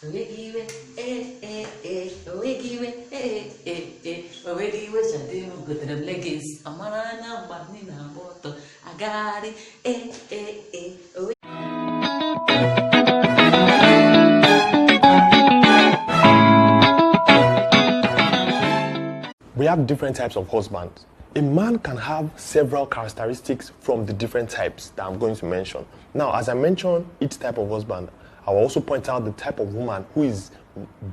Owegiwe, owegiwe, owegiwe, shade mo go to them leggings. Amara na mbani na boto. Agari, We have different types of husbands. A man can have several characteristics from the different types that I'm going to mention. Now, as I mention each type of husband, I will also point out the type of woman who is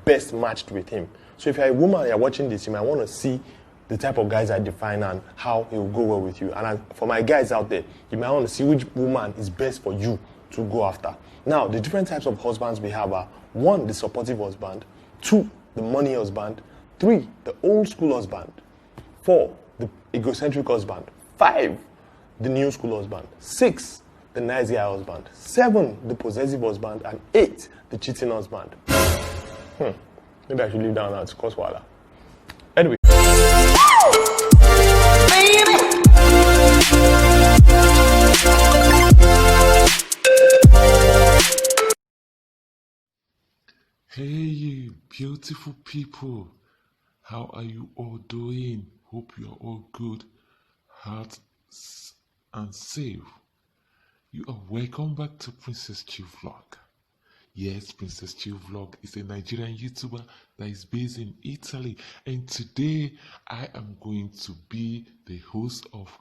best matched with him. So if you're a woman, you're watching this, you might want to see the type of guys I define and how he will go well with you. And for my guys out there, you might want to see which woman is best for you to go after. Now, the different types of husbands we have are 1, the supportive husband, 2, the money husband, 3, the old school husband, 4, the egocentric husband, 5, the new school husband, 6, the nice guy husband, 7, the possessive husband, and 8, the cheating husband. Maybe I should leave down now to cause wahala. Anyway. Hey, you beautiful people. How are you all doing? Hope you are all good, heart, and safe. You are welcome back to Princess Chill Vlog. Yes, Princess Chill Vlog is a Nigerian YouTuber that is based in Italy. And today, I am going to be the host of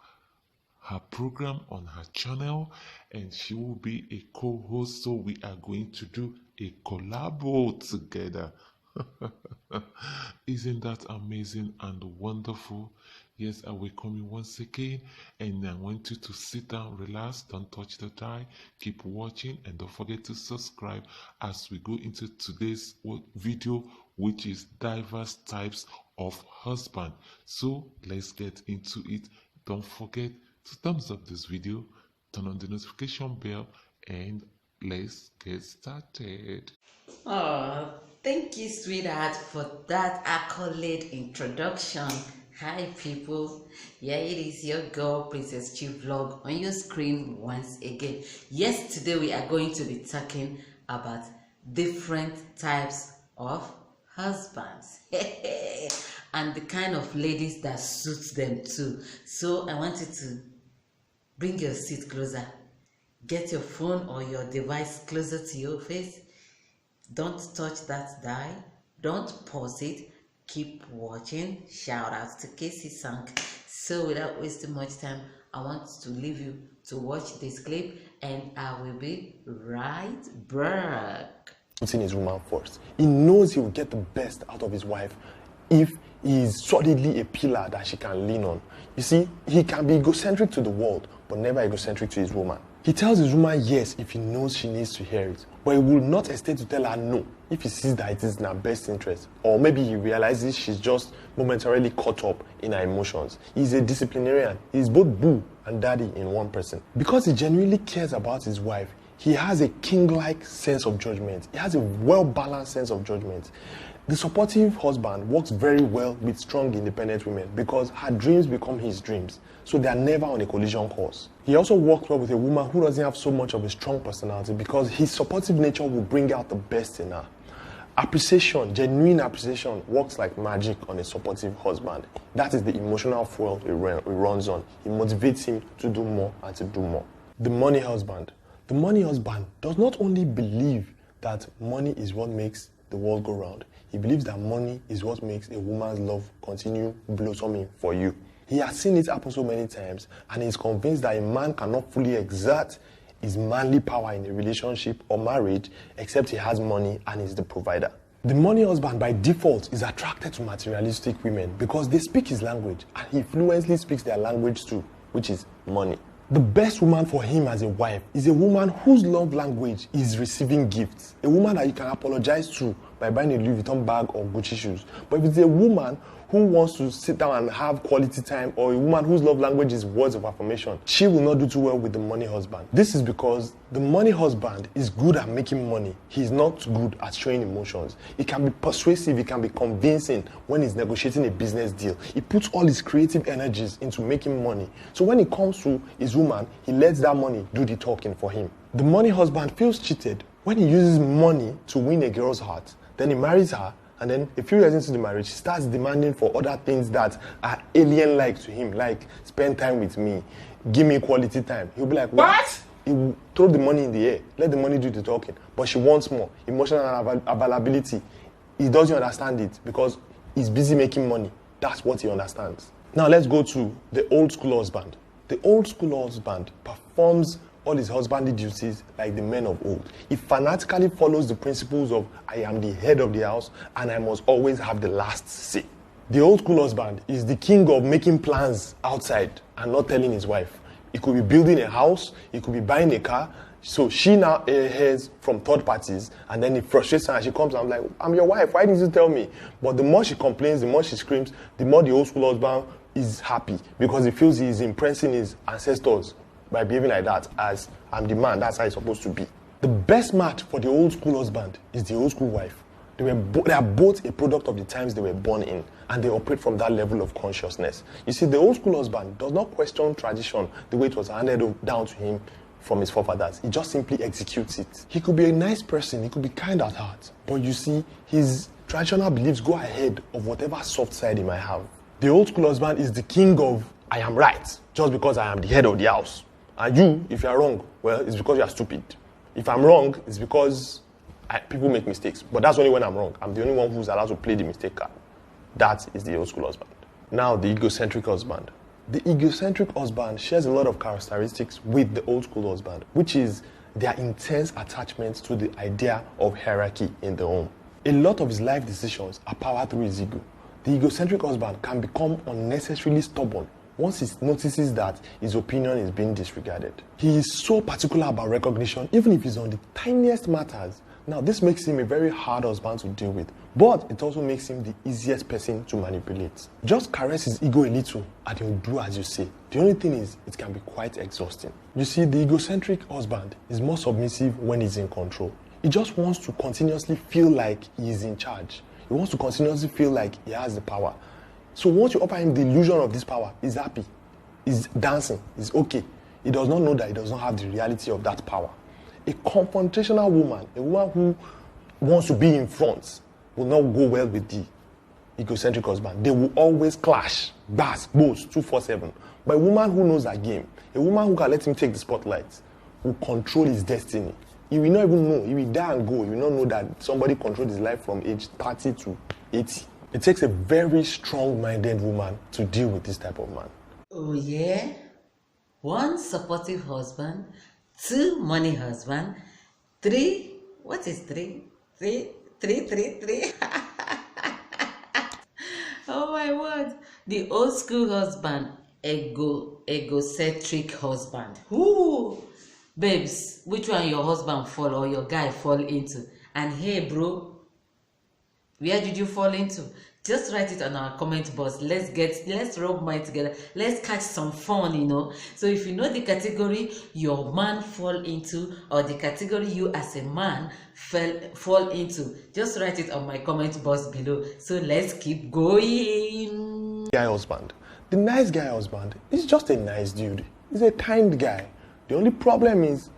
her program on her channel. And she will be a co-host. So we are going to do a collabo together. Isn't that amazing and wonderful? Yes, I welcome you once again, and I want you to sit down, relax, don't touch the dial, keep watching, and don't forget to subscribe as we go into today's video, which is diverse types of husband. So let's get into it. Don't forget to thumbs up this video, turn on the notification bell, and let's get started. Oh, thank you, sweetheart, for that accolade introduction. Hi, people. Yeah, it is your girl, Princess Chill Vlog, on your screen once again. Yes, today we are going to be talking about different types of husbands and the kind of ladies that suits them too. So I want you to bring your seat closer, get your phone or your device closer to your face. Don't touch that dial, don't pause it, keep watching. Shout out to Casey Sank. So without wasting much time, I want to leave you to watch this clip, and I will be right back. Putting his woman first. He knows he will get the best out of his wife if he is solidly a pillar that she can lean on. You see, he can be egocentric to the world, but never egocentric to his woman. He tells his woman yes if he knows she needs to hear it, but he will not hesitate to tell her no if he sees that it is in her best interest, or maybe he realizes she's just momentarily caught up in her emotions. He's a disciplinarian. He's both boo and daddy in one person. Because he genuinely cares about his wife, he has a king-like sense of judgment. He has a well-balanced sense of judgment. The supportive husband works very well with strong, independent women because her dreams become his dreams, so they are never on a collision course. He also works well with a woman who doesn't have so much of a strong personality because his supportive nature will bring out the best in her. Appreciation, genuine appreciation, works like magic on a supportive husband. That is the emotional fuel he runs on. It motivates him to do more and to do more. The money husband. The money husband does not only believe that money is what makes the world go round. He believes that money is what makes a woman's love continue blossoming for you. He has seen it happen so many times, and he's convinced that a man cannot fully exert his manly power in a relationship or marriage except he has money and is the provider. The money husband by default is attracted to materialistic women because they speak his language, and he fluently speaks their language too, which is money. The best woman for him as a wife is a woman whose love language is receiving gifts. A woman that you can apologize to by buying a Louis Vuitton bag or Gucci shoes. But if it's a woman who wants to sit down and have quality time, or a woman whose love language is words of affirmation, she will not do too well with the money husband. This is because the money husband is good at making money. He's not good at showing emotions. He can be persuasive, he can be convincing when he's negotiating a business deal. He puts all his creative energies into making money. So when it comes to his woman, he lets that money do the talking for him. The money husband feels cheated When he uses money to win a girl's heart, then he marries her, and then a few years into the marriage, he starts demanding for other things that are alien-like to him, like spend time with me, give me quality time. He'll be like, what? He will throw the money in the air, let the money do the talking. But she wants more, emotional availability. He doesn't understand it because he's busy making money. That's what he understands. Now let's go to the old school husband. The old school husband performs all his husbandly duties like the men of old. He fanatically follows the principles of I am the head of the house and I must always have the last say. The old school husband is the king of making plans outside and not telling his wife. He could be building a house, he could be buying a car, so she now hears from third parties and then it frustrates her and she comes and I'm like, I'm your wife, why didn't you tell me? But the more she complains, the more she screams, the more the old school husband is happy because he feels he is impressing his ancestors by behaving like that, as I'm the man, that's how it's supposed to be. The best match for the old school husband is the old school wife. They are both a product of the times they were born in, and they operate from that level of consciousness. You see, the old school husband does not question tradition the way it was handed down to him from his forefathers. He just simply executes it. He could be a nice person, he could be kind at heart, but you see, his traditional beliefs go ahead of whatever soft side he might have. The old school husband is the king of I am right, just because I am the head of the house. And you, if you are wrong, well, it's because you are stupid. If I'm wrong, it's because people make mistakes. But that's only when I'm wrong. I'm the only one who's allowed to play the mistake card. That is the old school husband. Now, the egocentric husband. The egocentric husband shares a lot of characteristics with the old school husband, which is their intense attachment to the idea of hierarchy in the home. A lot of his life decisions are powered through his ego. The egocentric husband can become unnecessarily stubborn once he notices that his opinion is being disregarded. He is so particular about recognition, even if it's on the tiniest matters. Now, this makes him a very hard husband to deal with, but it also makes him the easiest person to manipulate. Just caress his ego a little and he'll do as you say. The only thing is, it can be quite exhausting. You see, the egocentric husband is more submissive when he's in control. He just wants to continuously feel like he is in charge. He wants to continuously feel like he has the power. So once you offer him the illusion of this power, he's happy, he's dancing, he's okay. He does not know that he does not have the reality of that power. A confrontational woman, a woman who wants to be in front, will not go well with the egocentric husband. They will always clash, bash, boast, 247. But a woman who knows that game, a woman who can let him take the spotlight, will control his destiny. He will not even know, he will die and go. He will not know that somebody controlled his life from age 30 to 80. It takes a very strong-minded woman to deal with this type of man. Oh yeah? 1, supportive husband. 2, money husband. 3, what is 3? 3. Oh my word. The old school husband, egocentric husband. Ooh. Babes, which one your husband fall or your guy fall into? And hey bro, where did you fall into? Just write it on our comment box. Let's rub minds together. Let's catch some fun, you know. So if you know the category your man fall into or the category you as a man fall into, just write it on my comment box below. So let's keep going. Guy husband. The nice guy husband is just a nice dude. He's a kind guy. The only problem is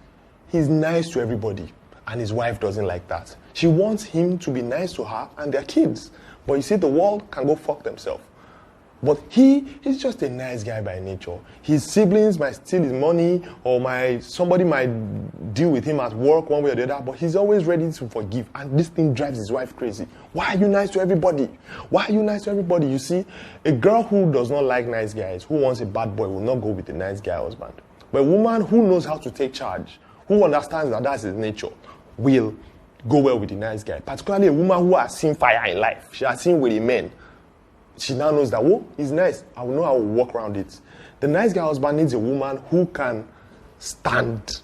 he's nice to everybody and his wife doesn't like that. She wants him to be nice to her and their kids. But you see, the world can go fuck themselves. But he's just a nice guy by nature. His siblings might steal his money or somebody might deal with him at work one way or the other, but he's always ready to forgive. And this thing drives his wife crazy. Why are you nice to everybody? Why are you nice to everybody? You see, a girl who does not like nice guys, who wants a bad boy, will not go with a nice guy husband. But a woman who knows how to take charge, who understands that that's his nature, will go well with the nice guy. Particularly a woman who has seen fire in life. She has seen with a man. She now knows that, oh, he's nice. I will know how to walk around it. The nice guy husband needs a woman who can stand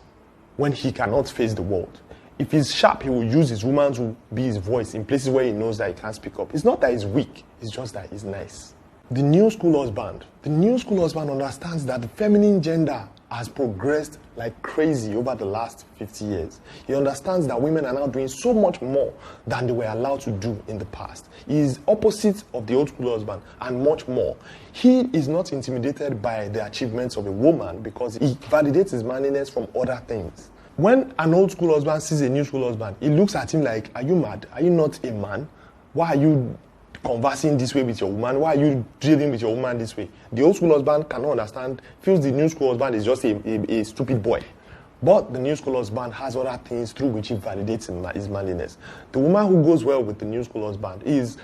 when he cannot face the world. If he's sharp, he will use his woman to be his voice in places where he knows that he can't speak up. It's not that he's weak. It's just that he's nice. The new school husband. The new school husband understands that the feminine gender has progressed like crazy over the last 50 years. He understands that women are now doing so much more than they were allowed to do in the past. He is opposite of the old school husband and much more. He is not intimidated by the achievements of a woman because he validates his manliness from other things. When an old school husband sees a new school husband, he looks at him like, are you mad? Are you not a man? Why are you conversing this way with your woman? Why are you dealing with your woman this way? The old school husband cannot understand, feels the new school husband is just a stupid boy. But the new school husband has other things through which he validates his manliness. The woman who goes well with the new school husband is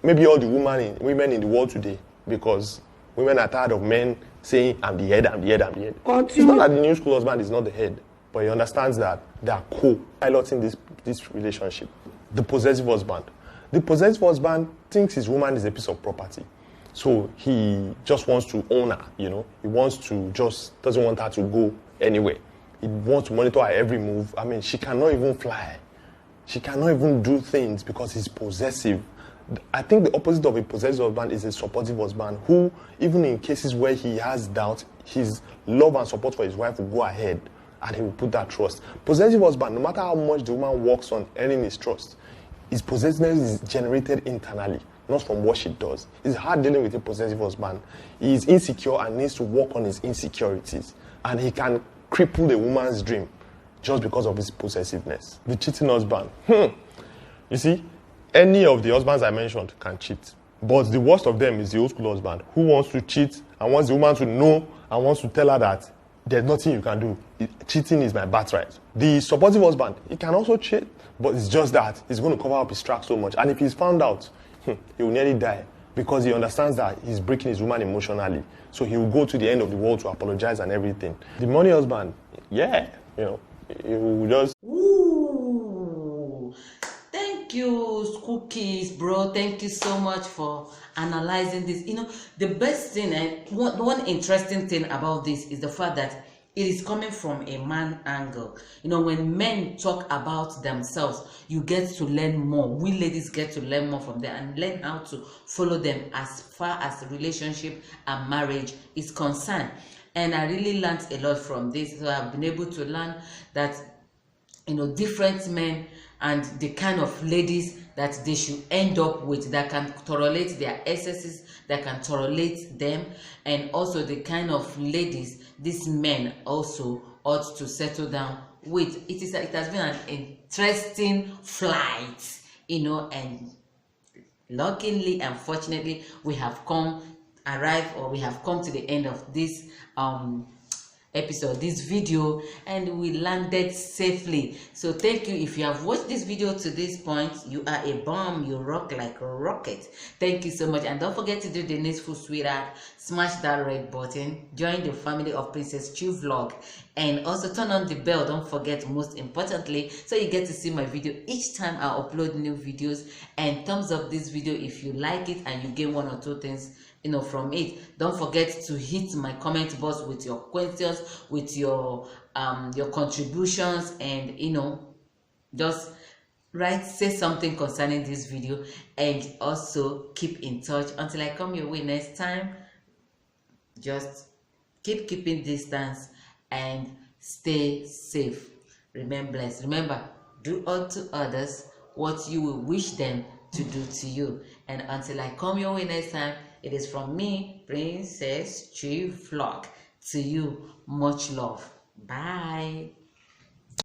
maybe all the women in the world today, because women are tired of men saying, I'm the head, I'm the head, I'm the head. It's not that the new school husband is not the head, but he understands that they are co-piloting this relationship. The possessive husband. The possessive husband thinks his woman is a piece of property. So he just wants to own her, He doesn't want her to go anywhere. He wants to monitor her every move. I mean, she cannot even fly. She cannot even do things because he's possessive. I think the opposite of a possessive husband is a supportive husband who, even in cases where he has doubt, his love and support for his wife will go ahead and he will put that trust. Possessive husband, no matter how much the woman works on earning his trust, his possessiveness is generated internally, not from what she does. It's hard dealing with a possessive husband. He is insecure and needs to work on his insecurities. And he can cripple the woman's dream just because of his possessiveness. The cheating husband. You see, any of the husbands I mentioned can cheat. But the worst of them is the old school husband who wants to cheat and wants the woman to know and wants to tell her that there's nothing you can do. Cheating is my birthright. The supportive husband, he can also cheat, but it's just that he's going to cover up his tracks so much. And if he's found out, he will nearly die because he understands that he's breaking his woman emotionally. So he will go to the end of the world to apologize and everything. The money husband, he will just... Ooh. Thank you, Skuki, bro. Thank you so much for analyzing this. The best thing and one interesting thing about this is the fact that it is coming from a man angle. When men talk about themselves, you get to learn more. We ladies get to learn more from them and learn how to follow them as far as relationship and marriage is concerned. And I really learned a lot from this. So I've been able to learn that different men and the kind of ladies that they should end up with that can tolerate their excesses, that can tolerate them, and also the kind of ladies these men also ought to settle down with. It has been an interesting flight, and luckily and fortunately we have come to the end of this episode, this video, and we landed safely. So thank you. If you have watched this video to this point, you are a bomb. You rock like a rocket. Thank you so much, and don't forget to do the needful, sweetheart. Smash that red button, join the family of Princess Chu Vlog, and also turn on the bell. Don't forget, most importantly, so you get to see my video each time I upload new videos. And thumbs up this video if you like it and you gain one or two things from it. Don't forget to hit my comment box with your questions, with your contributions, and just say something concerning this video, and also keep in touch until I come your way next time. Just keep keeping distance and stay safe. Remain blessed. Remember, do unto others what you will wish them to do to you. And until I come your way next time, it is from me, Princess Chu Vlog. To you, much love. Bye.